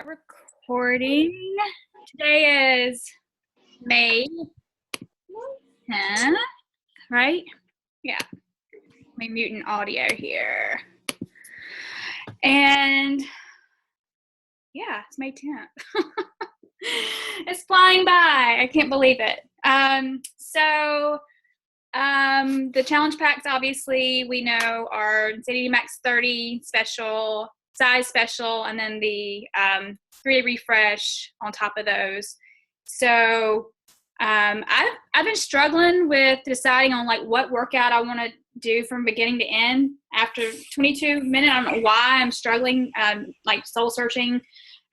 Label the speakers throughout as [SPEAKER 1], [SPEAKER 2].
[SPEAKER 1] Recording. Today is May 10th, right? Yeah. Let me mute an audio here. And yeah, it's May 10th. It's flying by. I can't believe it. The challenge packs, obviously, we know are ZD Max 30 special, size special, and then the 3-day refresh on top of those. So I've been struggling with deciding on like what workout I want to do from beginning to end. After 22 minutes, I don't know why I'm struggling, like soul searching.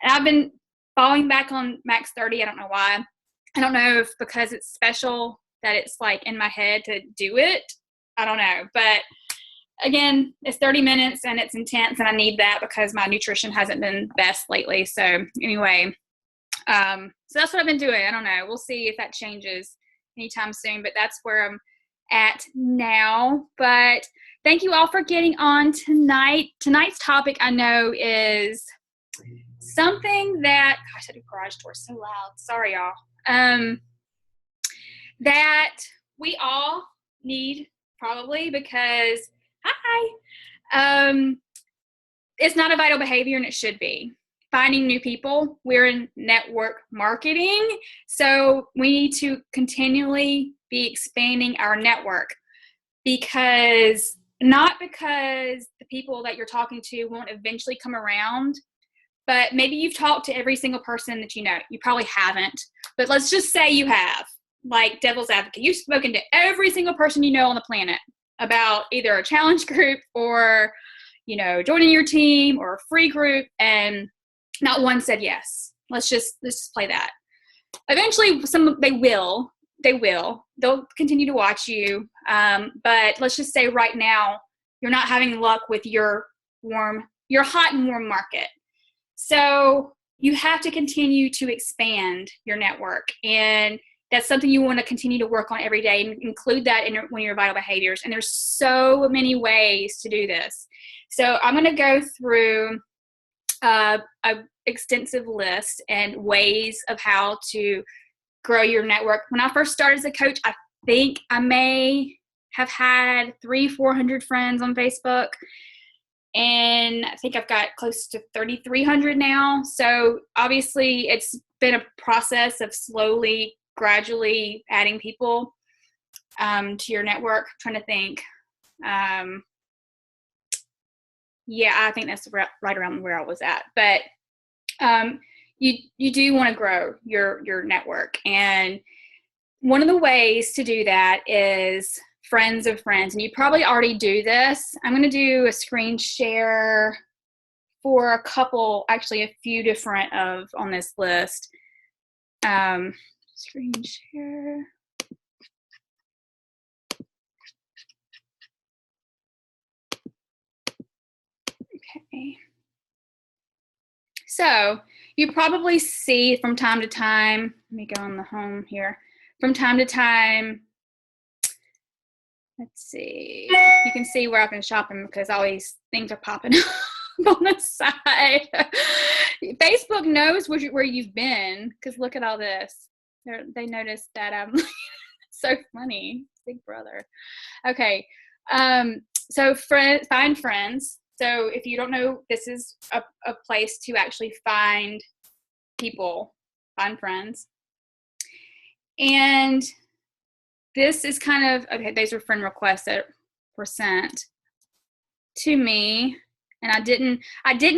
[SPEAKER 1] And I've been falling back on Max 30. I don't know why. I don't know if because it's special that it's like in my head to do it. I don't know. But again, it's 30 minutes and it's intense and I need that because my nutrition hasn't been best lately. So anyway, so that's what I've been doing. I don't know. We'll see if that changes anytime soon, but that's where I'm at now. But thank you all for getting on tonight. Tonight's topic I know is something that, gosh, that garage door is so loud. Sorry, y'all. That we all need probably because, it's not a vital behavior and it should be. Finding new people. We're in network marketing, so we need to continually be expanding our network not because the people that you're talking to won't eventually come around, but maybe you've talked to every single person that you know. You probably haven't, but let's just say you have, like devil's advocate. You've spoken to every single person you know on the planet about either a challenge group or, joining your team or a free group, and not one said yes. Let's just play that. Eventually, they'll continue to watch you. But let's just say right now, you're not having luck with your hot and warm market. So you have to continue to expand your network. And that's something you want to continue to work on every day and include that in one of your vital behaviors. And there's so many ways to do this. So I'm going to go through an extensive list and ways of how to grow your network. When I first started as a coach, I think I may have had 300-400 friends on Facebook. And I think I've got close to 3,300 now. So obviously it's been a process of slowly, gradually adding people to your network. I'm trying to think. I think that's right around where I was at. But you do want to grow your network. And one of the ways to do that is friends of friends. And you probably already do this. I'm going to do a screen share for a few different on this list. Screen share. Okay. So you probably see from time to time, let me go on the home here. From time to time, let's see, you can see where I've been shopping because all these things are popping up on the side. Facebook knows where you've been because look at all this. They noticed that I'm so funny. Big brother. Okay. So find friends. So if you don't know, this is a place to actually find people, find friends. And this is kind of, okay, these are friend requests that were sent to me. And I didn't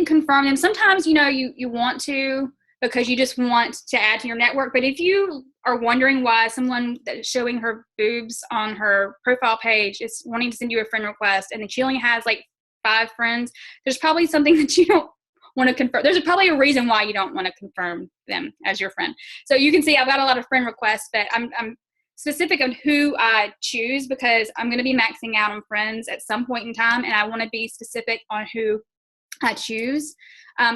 [SPEAKER 1] confirm them. Sometimes, you want to because you just want to add to your network. But if you are wondering why someone that's showing her boobs on her profile page is wanting to send you a friend request and she only has like 5 friends, there's probably something that you don't want to confirm. There's probably a reason why you don't want to confirm them as your friend. So you can see I've got a lot of friend requests, but I'm specific on who I choose because I'm going to be maxing out on friends at some point in time, and I want to be specific on who I choose.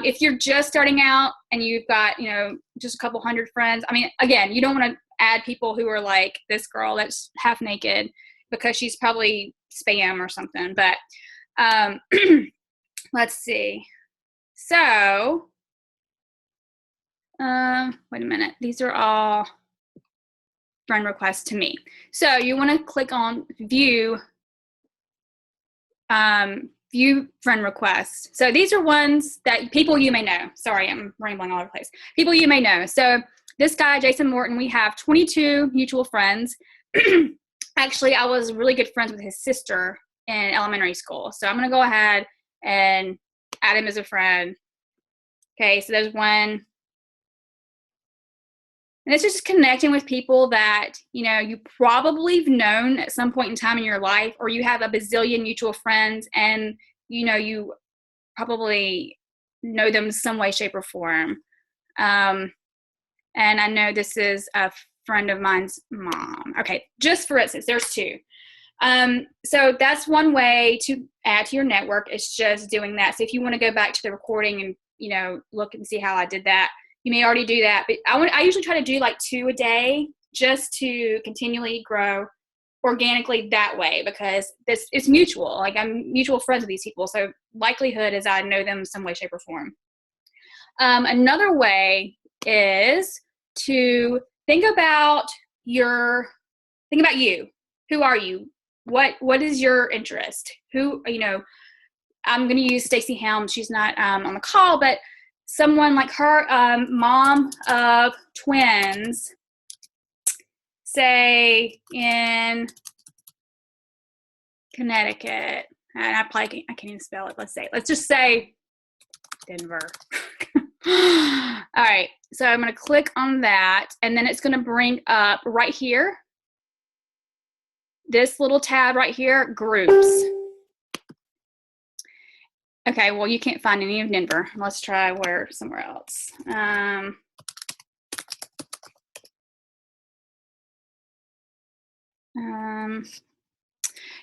[SPEAKER 1] If you're just starting out and you've got, just a couple hundred friends, I mean, again, you don't want to add people who are like this girl that's half naked because she's probably spam or something. But let's see. So Wait a minute. These are all friend requests to me. So you want to click on view view friend requests. So these are ones that people you may know. Sorry, I'm rambling all over the place. People you may know. So this guy, Jason Morton, we have 22 mutual friends. Actually, I was really good friends with his sister in elementary school. So I'm going to go ahead and add him as a friend. Okay, so there's one. And it's just connecting with people that, you know, you probably have known at some point in time in your life, or you have a bazillion mutual friends and, you know, you probably know them in some way, shape, or form. And I know this is a friend of mine's mom. Okay, just for instance, there's two. So that's one way to add to your network. It's just doing that. So if you want to go back to the recording and, you know, look and see how I did that, you may already do that. But I usually try to do like 2 a day just to continually grow organically that way, because it's mutual. Like I'm mutual friends with these people. So likelihood is I know them in some way, shape, or form. Another way is to think about you. Who are you? What is your interest? Who, you know, I'm going to use Stacey Helm. She's not on the call, but someone like her, mom of twins, say in Connecticut, and I can't even spell it. Let's just say Denver. All right, so I'm going to click on that, and then it's going to bring up right here, this little tab right here, groups. Okay, well, you can't find any of Denver. Let's try somewhere else.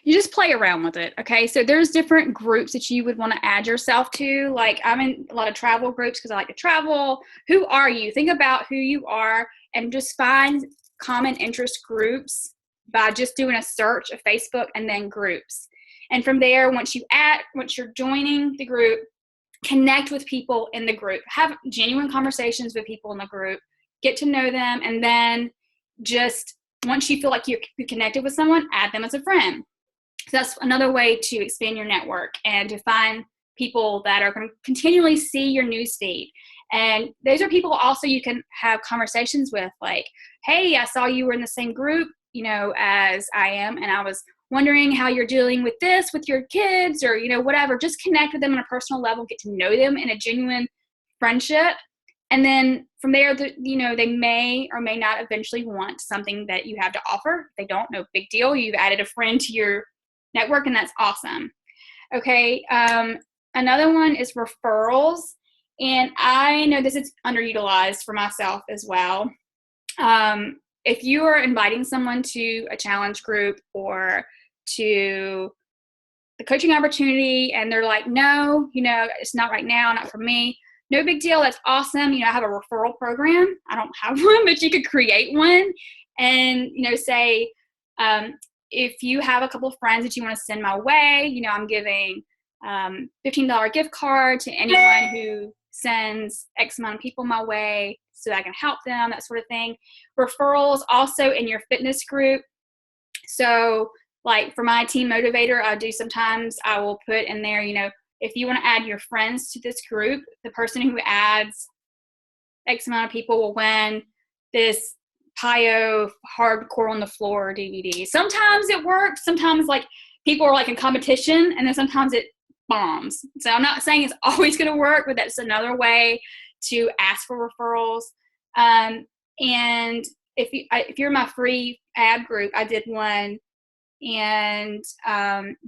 [SPEAKER 1] You just play around with it, okay? So there's different groups that you would want to add yourself to. Like I'm in a lot of travel groups because I like to travel. Who are you? Think about who you are and just find common interest groups by just doing a search of Facebook and then groups. And from there, once you're joining the group, connect with people in the group, have genuine conversations with people in the group, get to know them, and then just once you feel like you're connected with someone, add them as a friend. So that's another way to expand your network and to find people that are going to continually see your newsfeed. And those are people also you can have conversations with, like, hey, I saw you were in the same group, you know, as I am, and I was wondering how you're dealing with this with your kids, or, you know, whatever. Just connect with them on a personal level, get to know them in a genuine friendship. And then from there, you know, they may or may not eventually want something that you have to offer. If they don't, no big deal. You've added a friend to your network, and that's awesome. Okay, another one is referrals. And I know this is underutilized for myself as well. If you are inviting someone to a challenge group or to the coaching opportunity and they're like, no, you know, it's not right now, not for me, no big deal. That's awesome. You know, I have a referral program. I don't have one, but you could create one and, you know, say, if you have a couple of friends that you want to send my way, you know, I'm giving $15 gift card to anyone who sends X amount of people my way so I can help them, that sort of thing. Referrals also in your fitness group. So like for my team motivator, I will put in there, you know, if you want to add your friends to this group, the person who adds X amount of people will win this Pio Hardcore on the Floor DVD. Sometimes it works. Sometimes like people are like in competition, and then sometimes it bombs. So I'm not saying it's always going to work, but that's another way to ask for referrals. And if you're in my free ad group, I did one and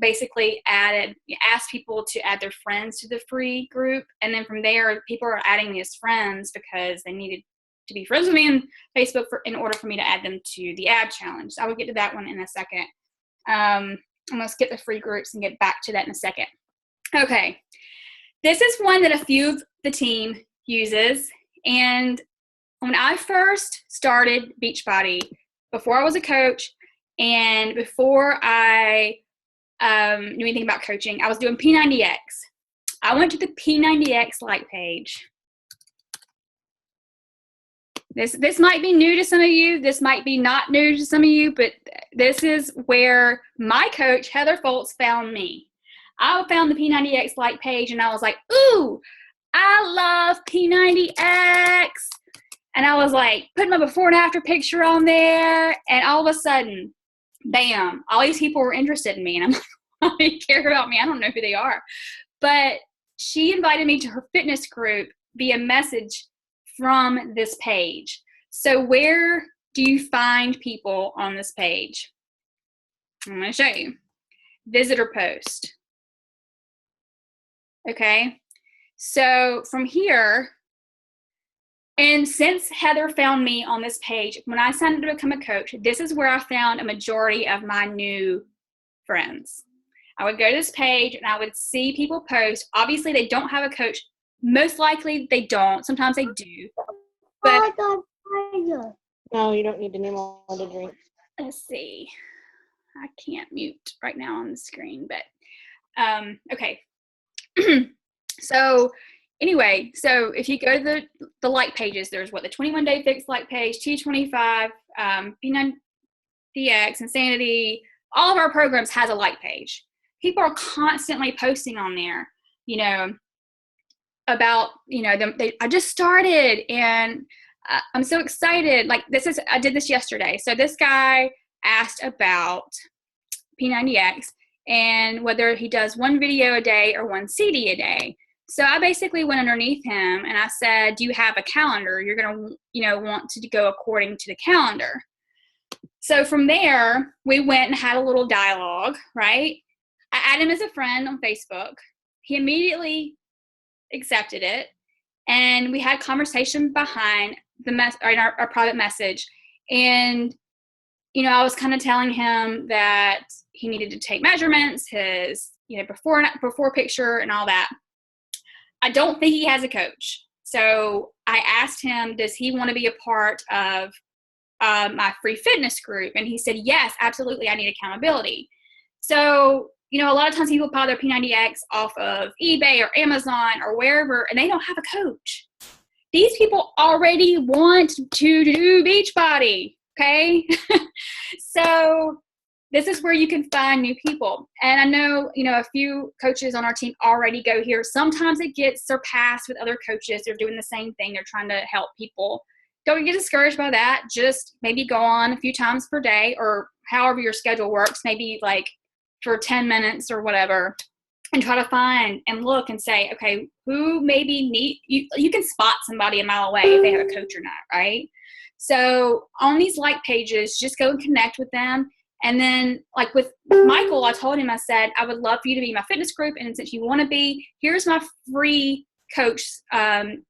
[SPEAKER 1] basically asked people to add their friends to the free group. And then from there, people are adding me as friends because they needed to be friends with me on Facebook in order for me to add them to the ad challenge. So I will get to that one in a second. I'm going to skip the free groups and get back to that in a second. Okay. This is one that a few of the team uses. And when I first started Beachbody, before I was a coach and before I knew anything about coaching, I was doing P90X. I went to the P90X like page. This might be new to some of you. This might be not new to some of you, but this is where my coach, Heather Foltz, found me. I found the P90X like page and I was like, ooh, I love P90X. And I was like, putting my before and after picture on there. And all of a sudden, bam, all these people were interested in me. And I'm like, why do they care about me? I don't know who they are. But she invited me to her fitness group via message from this page. So where do you find people on this page? I'm going to show you. Visitor post. Okay. So from here, and since Heather found me on this page, when I signed up to become a coach, this is where I found a majority of my new friends. I would go to this page and I would see people post. Obviously, they don't have a coach. Most likely, they don't. Sometimes they do. But
[SPEAKER 2] no, you don't need any more to drink.
[SPEAKER 1] Let's see. I can't mute right now on the screen, but okay. So anyway, so if you go to the like pages, there's what the 21-day fix like page, T25, P90X, Insanity, all of our programs has a like page. People are constantly posting on there, you know, about, you know, I just started and I'm so excited. Like I did this yesterday. So this guy asked about P90X and whether he does one video a day or one CD a day. So I basically went underneath him and I said, do you have a calendar? You're going to, you know, want to go according to the calendar. So from there, we went and had a little dialogue, right? I added him as a friend on Facebook. He immediately accepted it. And we had conversation behind our private message. And, you know, I was kind of telling him that he needed to take measurements, his, you know, before picture and all that. I don't think he has a coach. So I asked him, does he want to be a part of my free fitness group? And he said, yes, absolutely. I need accountability. So, you know, a lot of times people buy their P90X off of eBay or Amazon or wherever, and they don't have a coach. These people already want to do Beachbody, okay? So this is where you can find new people. And I know, you know, a few coaches on our team already go here. Sometimes it gets surpassed with other coaches. They're doing the same thing. They're trying to help people. Don't get discouraged by that. Just maybe go on a few times per day or however your schedule works, maybe like for 10 minutes or whatever, and try to find and look and say, okay, who maybe you can spot somebody a mile away if they have a coach or not, right? So on these like pages, just go and connect with them. And then like with Michael, I told him, I said, I would love for you to be my fitness group. And since you want to be, here's my free coach sign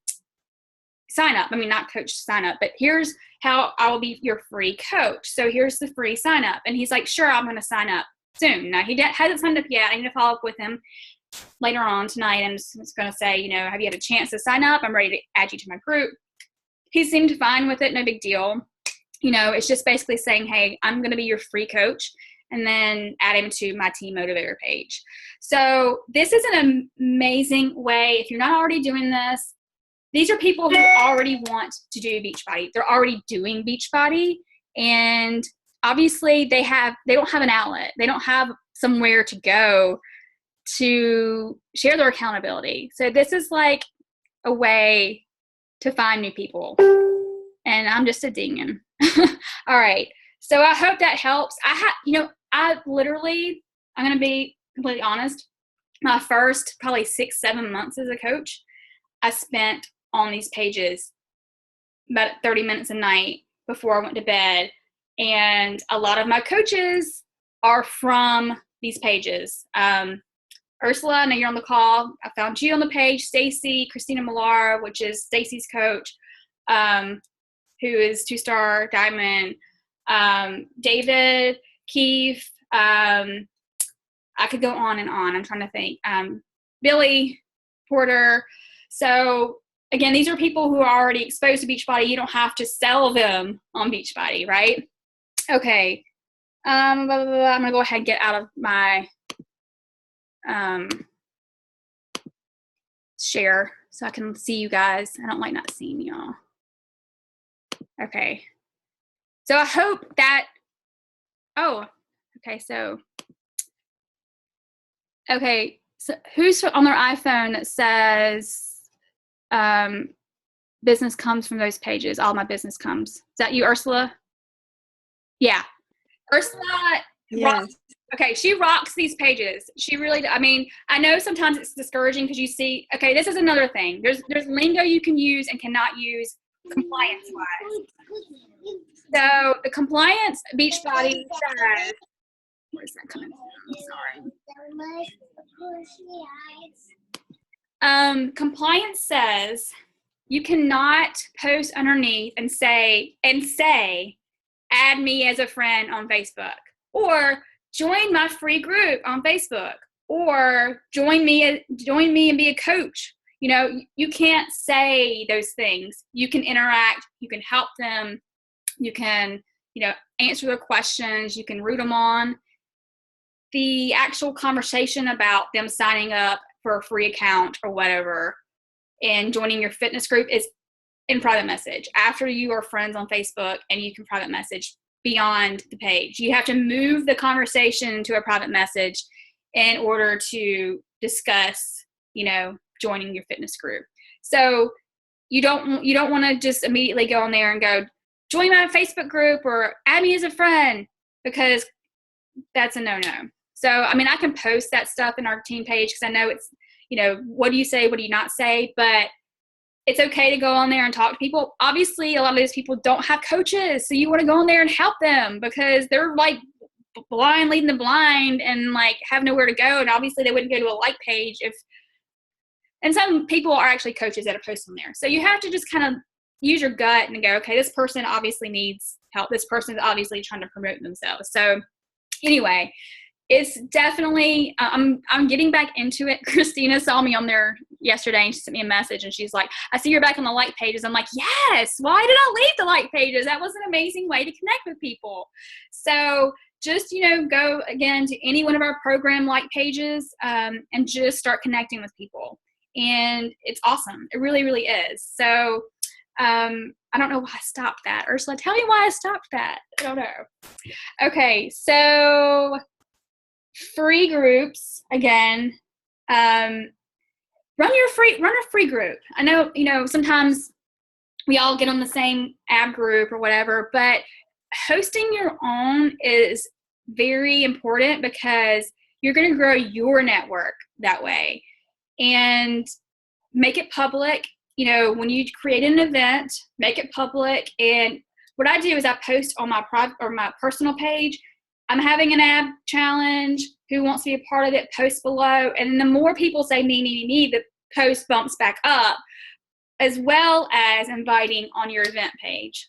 [SPEAKER 1] up. I mean, not coach sign up, but here's how I will be your free coach. So here's the free sign up. And he's like, sure, I'm going to sign up soon. Now he hasn't signed up yet. I need to follow up with him later on tonight. I'm just going to say, you know, have you had a chance to sign up? I'm ready to add you to my group. He seemed fine with it. No big deal. You know, it's just basically saying, hey, I'm going to be your free coach, and then add him to my Team Motivator page. So this is an amazing way. If you're not already doing this, these are people who already want to do Beachbody. They're already doing Beachbody, and obviously they don't have an outlet. They don't have somewhere to go to share their accountability. So this is like a way to find new people. And I'm just a dingin'. All right. So I hope that helps. I'm going to be completely honest. My first probably 6-7 months as a coach, I spent on these pages about 30 minutes a night before I went to bed. And a lot of my coaches are from these pages. Ursula, I know you're on the call. I found you on the page. Stacy, Christina Millar, which is Stacy's coach, who is 2-star diamond. David, Keith. I could go on and on. I'm trying to think. Billy Porter. So again, these are people who are already exposed to Beachbody. You don't have to sell them on Beachbody, right? Okay. I'm going to go ahead and get out of my share so I can see you guys. I don't like not seeing y'all. Okay. So I hope that, oh, okay, so who's on their iPhone that says, business comes from those pages, all my business comes? Is that you, Ursula? Yeah. Ursula rocks,
[SPEAKER 2] Yes.
[SPEAKER 1] okay, she rocks these pages. She really, I mean, I know sometimes it's discouraging because you see, okay, this is another thing. There's lingo you can use and cannot use compliance-wise. So the compliance Beachbody says, where's that coming from? Sorry. Compliance says you cannot post underneath and say, add me as a friend on Facebook, or join my free group on Facebook, or join me and be a coach. You know, you can't say those things. You can interact, you can help them, you can, you know, answer their questions, you can root them on. The actual conversation about them signing up for a free account or whatever and joining your fitness group is in private message after you are friends on Facebook, and you can private message beyond the page. You have to move the conversation to a private message in order to discuss, you know, joining your fitness group. So you don't want to just immediately go on there and go, join my Facebook group or add me as a friend, because that's a no-no. So, I mean, I can post that stuff in our team page because I know it's, you know, what do you say, what do you not say, but it's okay to go on there and talk to people. Obviously, a lot of those people don't have coaches, so you want to go on there and help them because they're like blind leading the blind and like have nowhere to go. And obviously, they wouldn't go to a like page if. And some people are actually coaches that are posting there, so you have to just kind of use your gut and go, okay, this person obviously needs help. This person is obviously trying to promote themselves. So anyway, it's definitely, I'm getting back into it. Christina saw me on there yesterday and she sent me a message and she's like, I see you're back on the like pages. I'm like, yes, why did I leave the like pages? That was an amazing way to connect with people. So just, you know, go again to any one of our program like pages and just start connecting with people. And it's awesome. It really, really is. So I don't know why I stopped that. Ursula, tell me why I stopped that. I don't know. Okay, so free groups again. Run a free group. I know, you know, sometimes we all get on the same ab group or whatever, but hosting your own is very important because you're going to grow your network that way. And make it public. You know, when you create an event, make it public. And what I do is I post on my private or my personal page, I'm having an ab challenge. Who wants to be a part of it? Post below. And the more people say me, the post bumps back up, as well as inviting on your event page.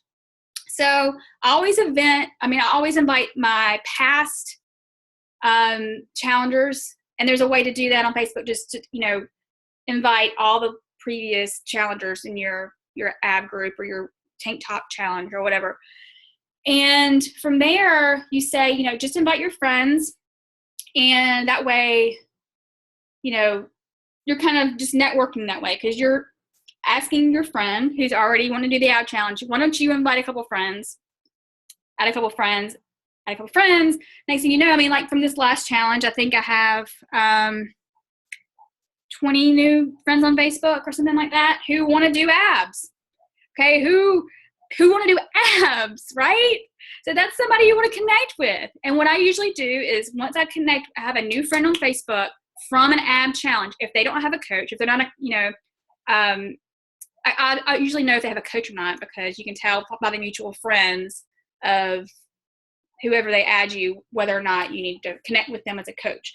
[SPEAKER 1] So I always invite my past challengers, and there's a way to do that on Facebook, just to, you know, invite all the previous challengers in your ab group or your tank top challenge or whatever. And from there, you say, you know, just invite your friends. And that way, you know, you're kind of just networking that way because you're asking your friend who's already want to do the ab challenge, why don't you invite a couple friends, add a couple friends, add a couple friends. Next thing you know, I mean, like from this last challenge, I think I have 20 new friends on Facebook or something like that who want to do abs. Okay, who want to do abs, right? So that's somebody you want to connect with. And what I usually do is once I connect, I have a new friend on Facebook from an ab challenge. If they don't have a coach, if they're not, I usually know if they have a coach or not because you can tell by the mutual friends of whoever they add you, whether or not you need to connect with them as a coach.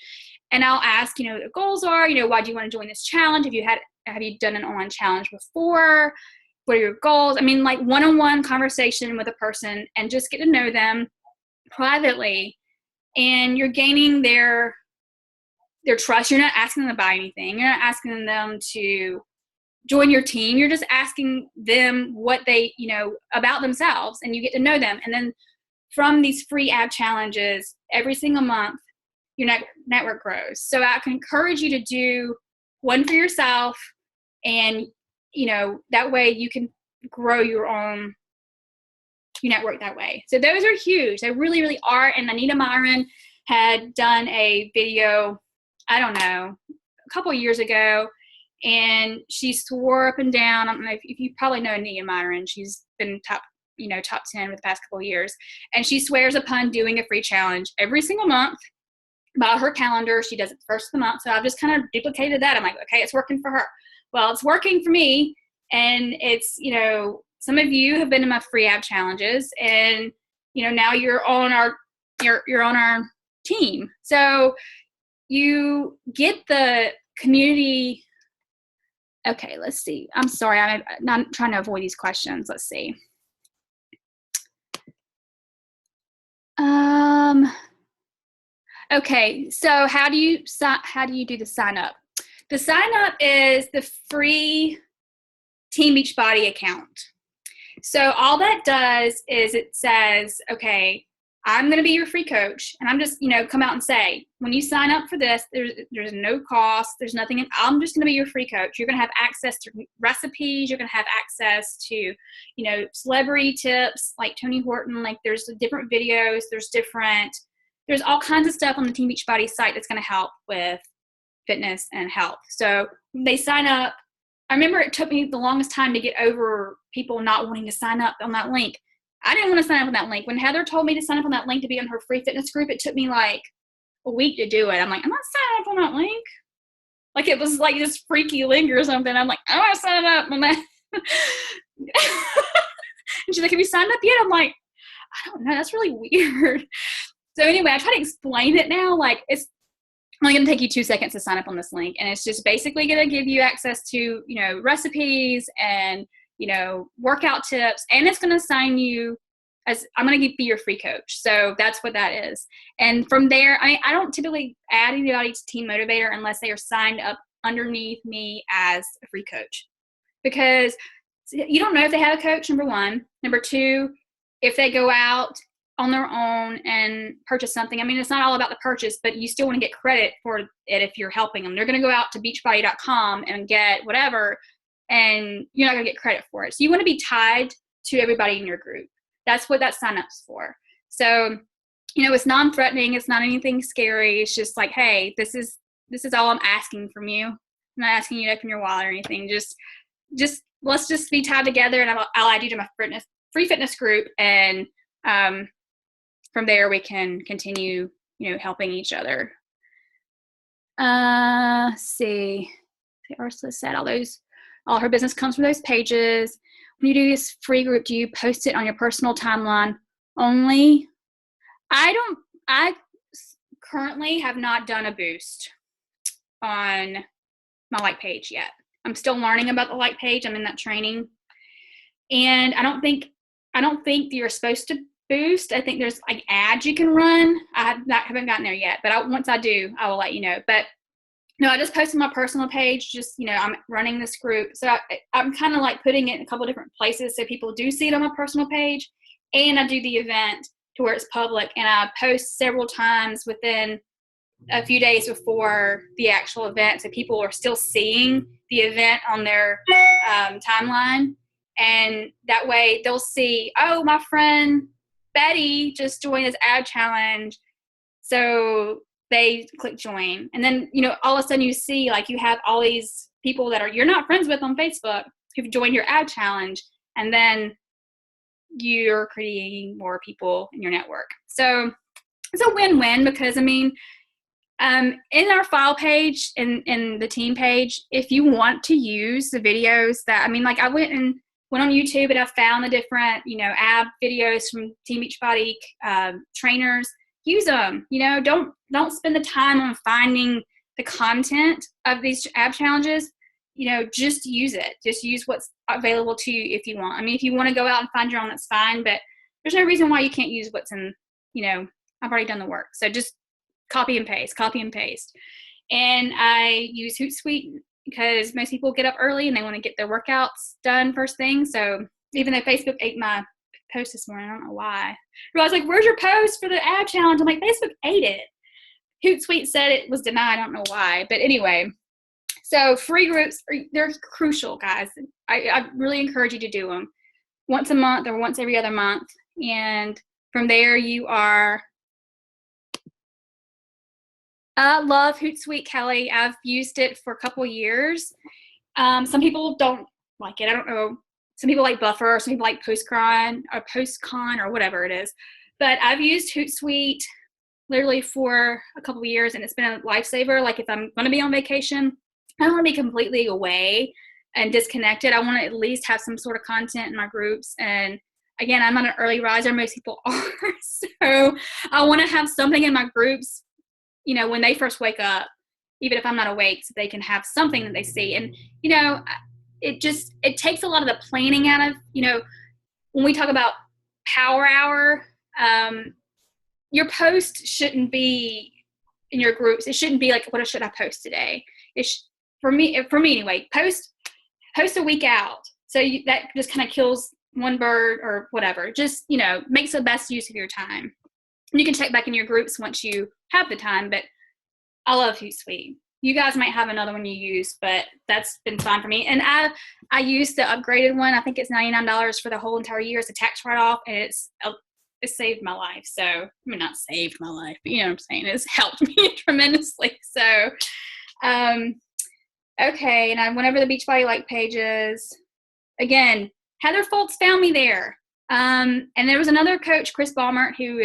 [SPEAKER 1] And I'll ask, what the goals are, why do you want to join this challenge? Have you done an online challenge before? What are your goals? I mean, like one-on-one conversation with a person and just get to know them privately. And you're gaining their trust. You're not asking them to buy anything. You're not asking them to join your team. You're just asking them what they, about themselves, and you get to know them. And then from these free ab challenges, every single month, your network grows. So I can encourage you to do one for yourself, and that way you can grow your own you network that way. So those are huge. They really, really are. And Anita Myron had done a video, I don't know, a couple of years ago, and she swore up and down. I don't know if you probably know Anita Myron. She's been top 10 for the past couple of years. And she swears upon doing a free challenge every single month by her calendar. She does it the first of the month. So I've just kind of duplicated that. I'm like, okay, it's working for her. Well, it's working for me. And it's, some of you have been in my free ab challenges, and, now you're on our team. So you get the community. Okay, let's see. I'm sorry. I'm trying to avoid these questions. Let's see. Okay, so how do you do the sign up? The sign up is the free Team Beachbody account. So all that does is it says, okay, I'm going to be your free coach, and I'm just, come out and say, when you sign up for this, there's no cost, there's nothing, I'm just going to be your free coach. You're going to have access to recipes, you're going to have access to, celebrity tips like Tony Horton, like there's different videos, there's all kinds of stuff on the Team Beachbody site that's going to help with fitness and health. So when they sign up, I remember it took me the longest time to get over people not wanting to sign up on that link. I didn't want to sign up on that link. When Heather told me to sign up on that link to be on her free fitness group, it took me like a week to do it. I'm like, I'm not signing up on that link. Like it was like this freaky link or something. I'm like, I want to sign up on that. And she's like, have you signed up yet? I'm like, I don't know. That's really weird. So anyway, I try to explain it now. Like it's only going to take you 2 seconds to sign up on this link. And it's just basically going to give you access to, recipes and, workout tips. And it's going to assign you as I'm going to be your free coach. So that's what that is. And from there, I don't typically add anybody to Team Motivator unless they are signed up underneath me as a free coach, because you don't know if they have a coach, number one. Number two, if they go out on their own and purchase something. I mean, it's not all about the purchase, but you still want to get credit for it if you're helping them. They're going to go out to beachbody.com and get whatever, and you're not going to get credit for it. So you want to be tied to everybody in your group. That's what that sign up's for. So, it's non-threatening. It's not anything scary. It's just like, hey, this is all I'm asking from you. I'm not asking you to open your wallet or anything. Just let's just be tied together, and I'll add you to my free fitness group, and from there we can continue, helping each other. See, Ursula said all her business comes from those pages. When you do this free group, do you post it on your personal timeline only? I currently have not done a boost on my like page yet. I'm still learning about the like page. I'm in that training. And I don't think you're supposed to boost. I think there's like ads you can run. I haven't gotten there yet, but once I do, I will let you know. But no, I just posted my personal page. Just, I'm running this group. So I'm kind of like putting it in a couple different places so people do see it on my personal page. And I do the event to where it's public, and I post several times within a few days before the actual event, so people are still seeing the event on their timeline. And that way they'll see, oh, my friend Betty just joined this ab challenge, so they click join. And then, all of a sudden you see, like, you have all these people that you're not friends with on Facebook who've joined your ab challenge, and then you're creating more people in your network. So it's a win-win, because in our file page, in the team page, if you want to use the videos that, I went on YouTube and I found the different, ab videos from Team Beachbody trainers. Use them. Don't spend the time on finding the content of these ab challenges. Just use it. Just use what's available to you if you want. If you want to go out and find your own, that's fine, but there's no reason why you can't use what's in, I've already done the work. So just copy and paste. And I use Hootsuite because most people get up early and they want to get their workouts done first thing. So even though Facebook ate my post this morning, I don't know why. I was like, where's your post for the ab challenge? I'm like, Facebook ate it. Hootsuite said it was denied. I don't know why. But anyway, so free groups, they're crucial, guys. I really encourage you to do them once a month or once every other month. And from there, you are love Hootsuite, Kelly. I've used it for a couple years. Some people don't like it. I don't know. Some people like Buffer, some people like PostCon or whatever it is. But I've used Hootsuite literally for a couple of years, and it's been a lifesaver. Like if I'm going to be on vacation, I don't want to be completely away and disconnected. I want to at least have some sort of content in my groups. And again, I'm not an early riser. Most people are. So I want to have something in my groups, you know, when they first wake up, even if I'm not awake, so they can have something that they see. And, you know, it takes a lot of the planning out of, you know, when we talk about power hour, your post shouldn't be in your groups. It shouldn't be like, what should I post today? For me anyway, post a week out. So that just kind of kills one bird or whatever. Just, you know, makes the best use of your time. And you can check back in your groups once you have the time, but I love Hootsuite. You guys might have another one you use, but that's been fun for me. And I used the upgraded one. I think it's $99 for the whole entire year. It's a tax write-off, and it saved my life. So, I mean, not saved my life, but you know what I'm saying? It's helped me tremendously. So, okay. And I went over the Beachbody like pages. Again, Heather Foltz found me there. And there was another coach, Chris Baumert, who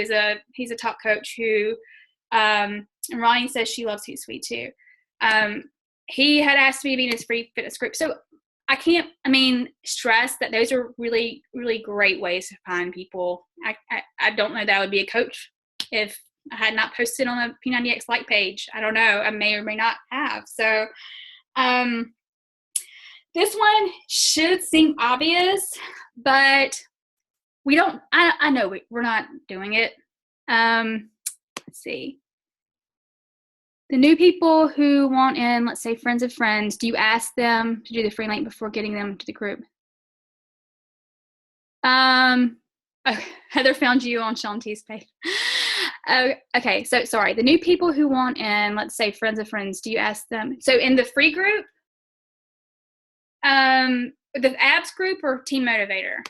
[SPEAKER 1] he's a top coach who, and Ronnie says she loves Hootsuite too. He had asked me to be in his free fitness group. So I stress that those are really, really great ways to find people. I don't know that I would be a coach if I had not posted on the P90X like page. I don't know. I may or may not have. So, this one should seem obvious, but we don't, I know we're not doing it. Let's see. The new people who want in, let's say friends of friends, do you ask them to do the free link before getting them to the group? Heather found you on Shaun T's page. Okay, so sorry. The new people who want in, let's say friends of friends, do you ask them? So in the free group, the abs group or Team Motivator?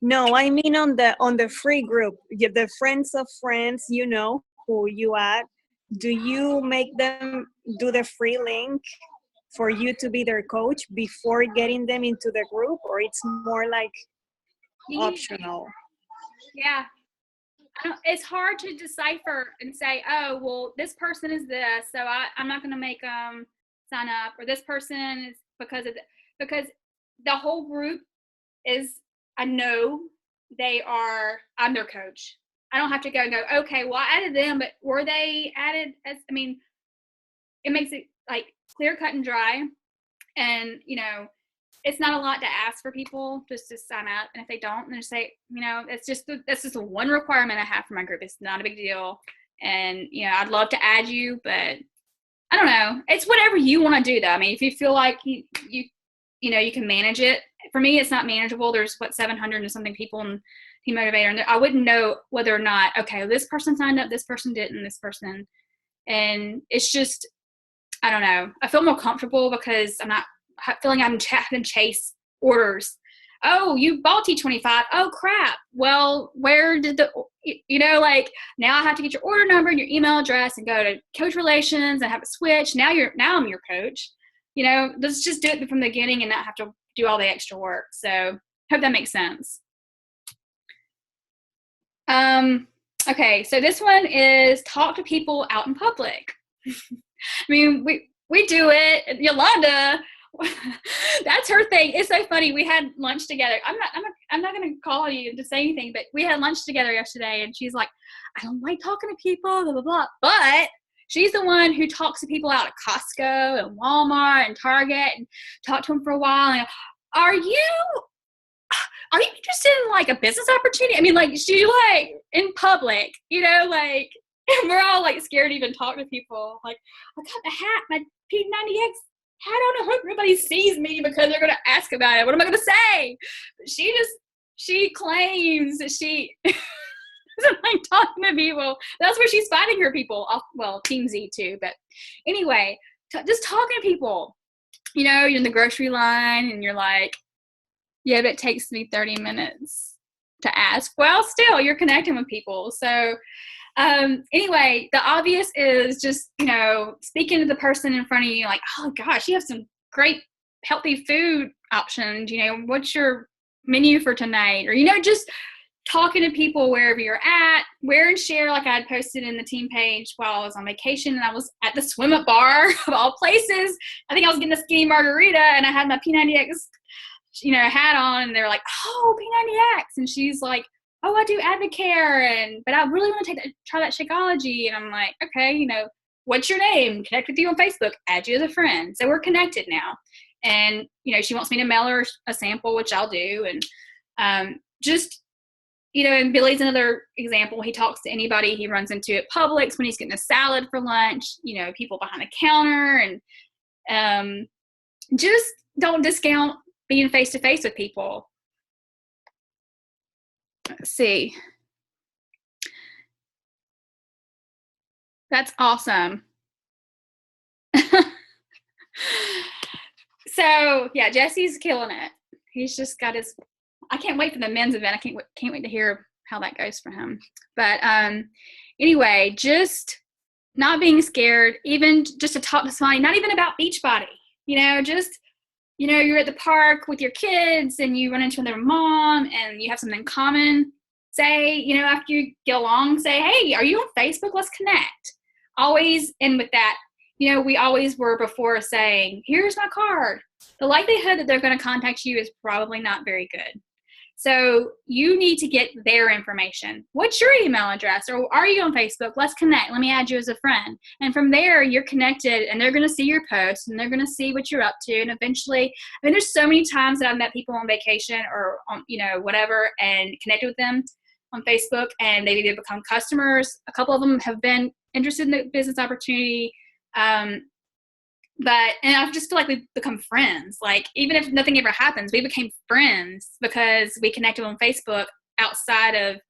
[SPEAKER 3] No, I mean on the free group, the friends of friends, you know, who you add. Do you make them do the free link for you to be their coach before getting them into the group, or it's more like optional?
[SPEAKER 1] Yeah. It's hard to decipher and say, oh, well, this person is this, so I'm not going to make them sign up, or this person is because because the whole group is, I know I'm their coach. I don't have to go and go, okay, well, I added them, but were they added it makes it like clear, cut, and dry. And, you know, it's not a lot to ask for people just to sign up. And if they don't, then just say, you know, that's just the one requirement I have for my group. It's not a big deal. And, you know, I'd love to add you, but I don't know. It's whatever you want to do, though. I mean, if you feel like you know, you can manage it. For me, it's not manageable. There's 700 and something people in Team Motivator, and I wouldn't know whether or not, okay, this person signed up, this person didn't, this person. And it's just, I don't know. I feel more comfortable because I'm not feeling I'm having to chase orders. Oh, you bought T25. Oh, crap. Well, where did you know, like now I have to get your order number and your email address and go to coach relations and have it switch. Now I'm your coach. You know, let's just do it from the beginning and not have to do all the extra work. So hope that makes sense. Okay, so this one is talk to people out in public. I mean, we do it. Yolanda, that's her thing. It's so funny. We had lunch together. I'm not going to call you to say anything, but we had lunch together yesterday, and she's like, I don't like talking to people, blah, blah, blah. But she's the one who talks to people out at Costco and Walmart and Target and talk to them for a while. And are you interested in like a business opportunity? I mean, like, she like in public, you know, like, and we're all like scared to even talk to people. Like, I got the hat, my P90X hat on. I hope nobody sees me because they're going to ask about it. What am I going to say? But she claims that she doesn't like talking to people. That's where she's finding her people. Well, Team Z too. But anyway, just talking to people. you know, you're in the grocery line and you're like, yeah, but it takes me 30 minutes to ask. Well, still, you're connecting with people. So anyway, the obvious is just, you know, speaking to the person in front of you, like, oh gosh, you have some great healthy food options. You know, what's your menu for tonight? Or, you know, just talking to people wherever you're at. Wear and share, like I had posted in the team page while I was on vacation, and I was at the swim up bar of all places. I think I was getting a skinny margarita, and I had my P90X, you know, hat on, and they're like, oh, P90X. And she's like, oh, I do Advocare, but I really want to try that Shakeology. And I'm like, okay, you know, what's your name? Connect with you on Facebook, add you as a friend. So we're connected now. And, you know, she wants me to mail her a sample, which I'll do. And just, you know, and Billy's another example. He talks to anybody he runs into at Publix when he's getting a salad for lunch, you know, people behind the counter. And just don't discount being face-to-face with people. Let's see. That's awesome. So yeah, Jesse's killing it. He's just got his, I can't wait for the men's event. I can't wait to hear how that goes for him. But anyway, just not being scared, even just to talk to somebody, not even about Beachbody, you know, just, you know, you're at the park with your kids and you run into their mom and you have something in common. Say, you know, after you get along, say, hey, are you on Facebook? Let's connect. Always end with that. You know, we always were before saying, here's my card. The likelihood that they're going to contact you is probably not very good. So you need to get their information. What's your email address? Or are you on Facebook? Let's connect. Let me add you as a friend. And from there, you're connected and they're going to see your posts and they're going to see what you're up to. And eventually, I mean, there's so many times that I've met people on vacation or, on, you know, whatever, and connected with them on Facebook, and they've either become customers. A couple of them have been interested in the business opportunity. And I just feel like we've become friends. Like, even if nothing ever happens, we became friends because we connected on Facebook outside of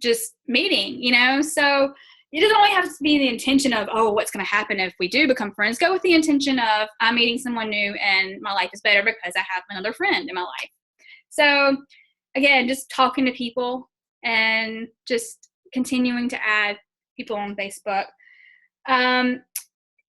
[SPEAKER 1] just meeting, you know? So it doesn't only have to be the intention of, oh, what's going to happen if we do become friends. Go with the intention of, I'm meeting someone new and my life is better because I have another friend in my life. So again, just talking to people and just continuing to add people on Facebook.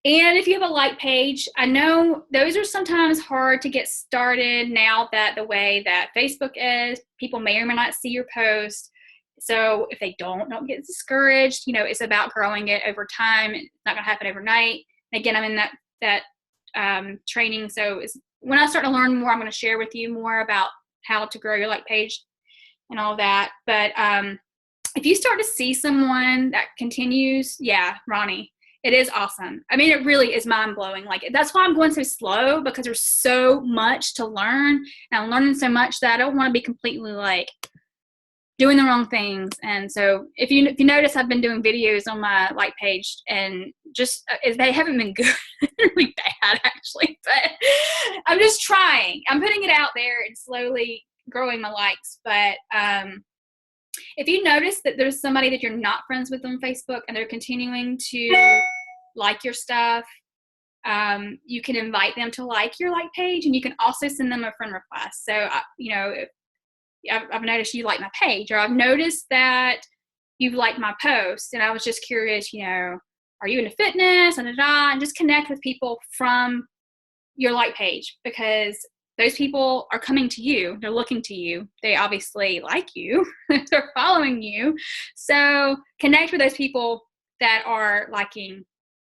[SPEAKER 1] And if you have a like page, I know those are sometimes hard to get started now that the way that Facebook is, people may or may not see your post. So if they don't get discouraged. You know, it's about growing it over time. It's not going to happen overnight. And again, I'm in that training. So when I start to learn more, I'm going to share with you more about how to grow your like page and all that. But if you start to see someone that continues, yeah, Ronnie, it is awesome. I mean, it really is mind-blowing. Like, that's why I'm going so slow, because there's so much to learn, and I'm learning so much that I don't want to be completely like doing the wrong things. And so if you notice, I've been doing videos on my like page, and just they haven't been good. Really bad, actually, but I'm just trying. I'm putting it out there and slowly growing my likes. But if you notice that there's somebody that you're not friends with on Facebook and they're continuing to like your stuff, you can invite them to like your like page, and you can also send them a friend request. So, you know, I've noticed you like my page, or I've noticed that you've liked my post, and I was just curious, you know, are you into fitness, and just connect with people from your like page, because those people are coming to you. They're looking to you. They obviously like you. They're following you. So connect with those people that are liking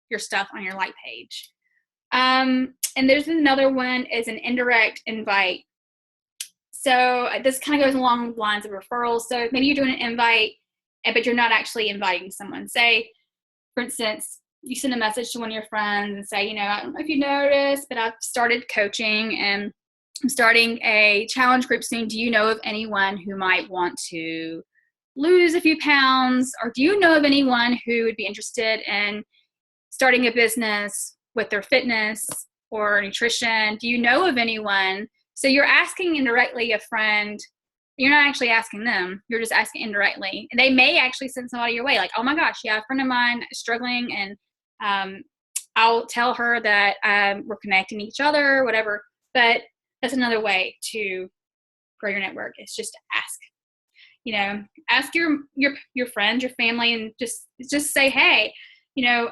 [SPEAKER 1] your stuff on your like page. And there's another one, is an indirect invite. So this kind of goes along the lines of referrals. So maybe you're doing an invite, but you're not actually inviting someone. Say, for instance, you send a message to one of your friends and say, you know, I don't know if you noticed, but I've started coaching and I'm starting a challenge group soon. Do you know of anyone who might want to lose a few pounds? Or do you know of anyone who would be interested in starting a business with their fitness or nutrition? Do you know of anyone? So you're asking indirectly a friend. You're not actually asking them. You're just asking indirectly. And they may actually send somebody your way. Like, oh my gosh, yeah, a friend of mine is struggling and I'll tell her that we're connecting each other, whatever. But that's another way to grow your network. It's just to ask. Ask your friends, your family, and just say, hey, I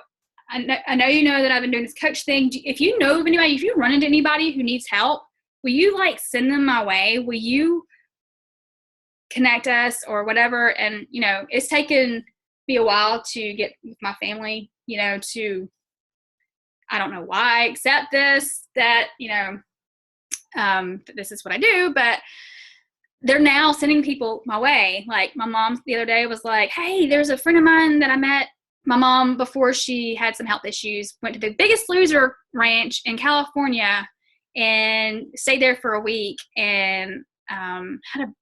[SPEAKER 1] know you know that I've been doing this coach thing. If you know of anybody, if you run into anybody who needs help, will you send them my way? Will you connect us or whatever? And, it's taken me a while to get with my family, to, I don't know why, accept this, that, this is what I do, but they're now sending people my way. Like my mom the other day was like, hey, there's a friend of mine that I met. My mom, before she had some health issues, went to the Biggest Loser ranch in California and stayed there for a week and had a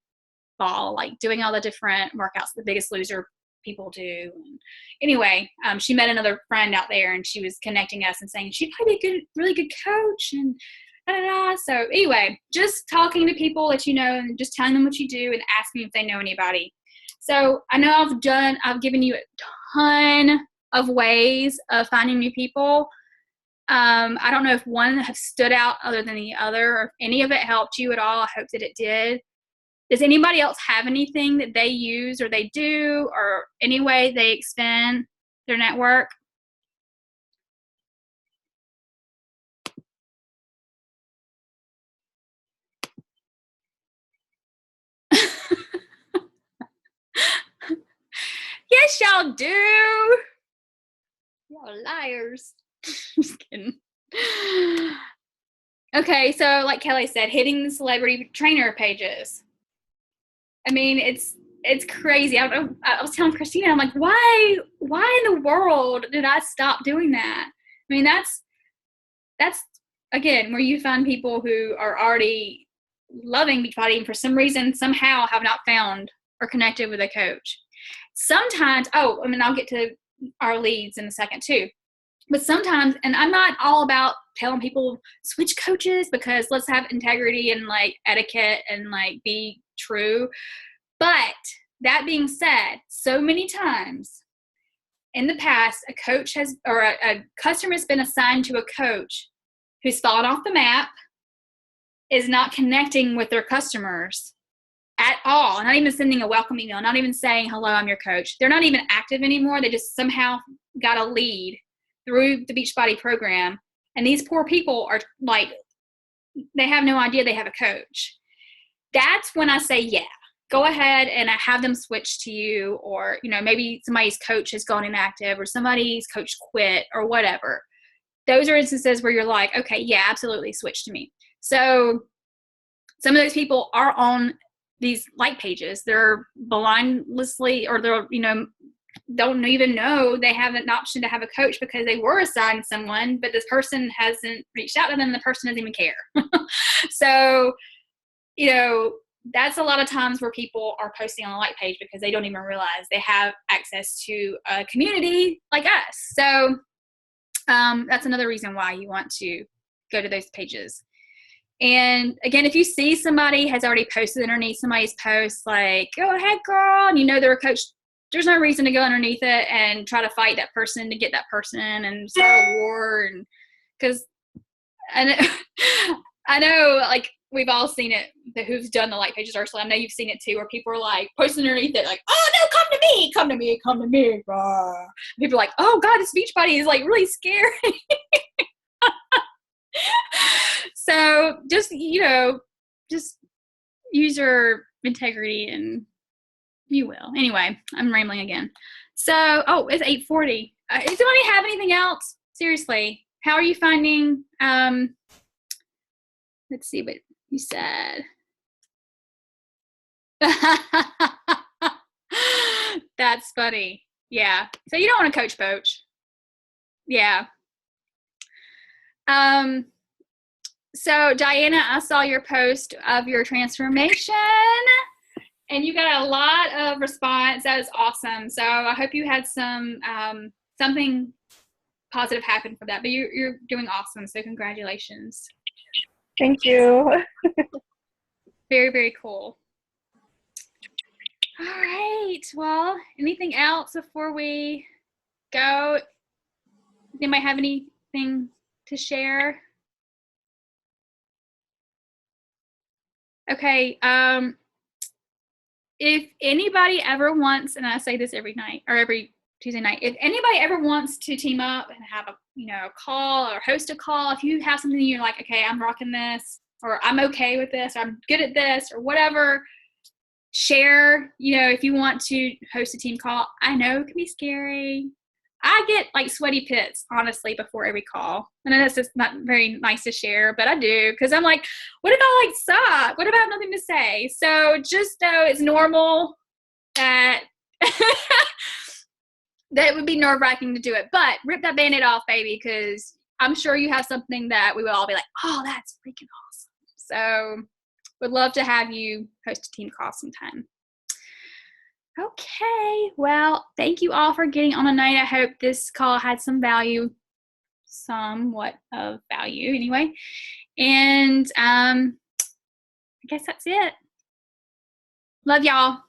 [SPEAKER 1] ball, doing all the different workouts the Biggest Loser people do. And anyway, she met another friend out there and she was connecting us and saying she'd probably be a really good coach and so anyway, just talking to people that and just telling them what you do and asking if they know anybody. So I know I've given you a ton of ways of finding new people. I don't know if one has stood out other than the other, or if any of it helped you at all. I hope that it did. Does anybody else have anything that they use or they do, or any way they expand their network? Yes, y'all do. Y'all liars. Just kidding. Okay, so like Kelly said, hitting the celebrity trainer pages. I mean, it's crazy. I was telling Christina, I'm like, why in the world did I stop doing that? I mean, that's again where you find people who are already loving Beachbody and for some reason somehow have not found or connected with a coach. Sometimes, I'll get to our leads in a second too. But sometimes, and I'm not all about telling people switch coaches because let's have integrity and etiquette and be true. But that being said, so many times in the past, a coach a customer has been assigned to a coach who's fallen off the map, is not connecting with their customers at all, not even sending a welcome email, not even saying, hello, I'm your coach. They're not even active anymore. They just somehow got a lead through the Beachbody program. And these poor people are they have no idea they have a coach. That's when I say, yeah, go ahead and have them switch to you, or, maybe somebody's coach has gone inactive or somebody's coach quit or whatever. Those are instances where you're like, okay, yeah, absolutely switch to me. So some of those people are on these pages. They're blindlessly, or they're, don't even know they have an option to have a coach because they were assigned someone, but this person hasn't reached out to them. The person doesn't even care. So, that's a lot of times where people are posting on the like page because they don't even realize they have access to a community like us. So that's another reason why you want to go to those pages. And again, if you see somebody has already posted underneath somebody's post, go ahead, girl, and they're a coach, there's no reason to go underneath it and try to fight that person to get that person and start a war. And because I know, we've all seen it, who's done the like pages, Ursula. I know you've seen it too, where people are posting underneath it, oh no, come to me, come to me, come to me. People are like, oh God, this Beachbody is really scary. So just use your integrity and you will. Anyway, I'm rambling again. So, it's 8:40. Does anybody have anything else? Seriously, how are you finding, let's see what you said. That's funny. Yeah. So you don't want to coach poach. Yeah. So Diana, I saw your post of your transformation and you got a lot of response. That is awesome. So I hope you had some, something positive happen from that, but you're doing awesome. So congratulations.
[SPEAKER 2] Thank you.
[SPEAKER 1] Very, very cool. All right. Well, anything else before we go? Anybody have any anything to share? Okay. If anybody ever wants, and I say this every night or every Tuesday night, if anybody ever wants to team up and have a call or host a call, if you have something you're like, okay, I'm rocking this, or I'm okay with this, or I'm good at this, or whatever, share. If you want to host a team call, I know it can be scary. I get like sweaty pits, honestly, before every call. And that's just not very nice to share, but I do, because I'm like, what if I suck? What if I have nothing to say? So just know it's normal that that it would be nerve-wracking to do it. But rip that Band-Aid off, baby, because I'm sure you have something that we will all be like, oh, that's freaking awesome. So would love to have you host a team call sometime. Okay, well, thank you all for getting on tonight. I hope this call had some value, somewhat of value anyway. And I guess that's it. Love y'all.